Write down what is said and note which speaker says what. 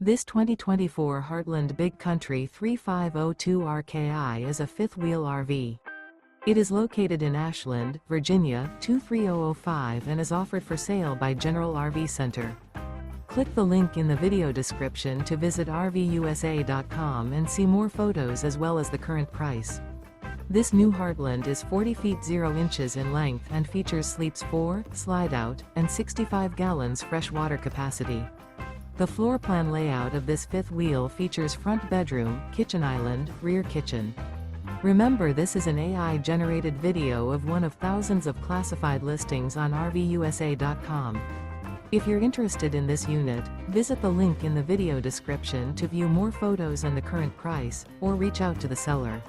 Speaker 1: This 2024 Heartland Big Country 3502 RKI is a fifth-wheel RV. It is located in Ashland, Virginia, 23005 and is offered for sale by General RV Center. Click the link in the video description to visit RVUSA.com and see more photos as well as the current price. This new Heartland is 40 feet 0 inches in length and features sleeps 4, slide-out, and 65 gallons fresh water capacity. The floor plan layout of this fifth wheel features front bedroom, kitchen island, rear kitchen. Remember, this is an AI-generated video of one of thousands of classified listings on RVUSA.com. If you're interested in this unit, visit the link in the video description to view more photos and the current price, or reach out to the seller.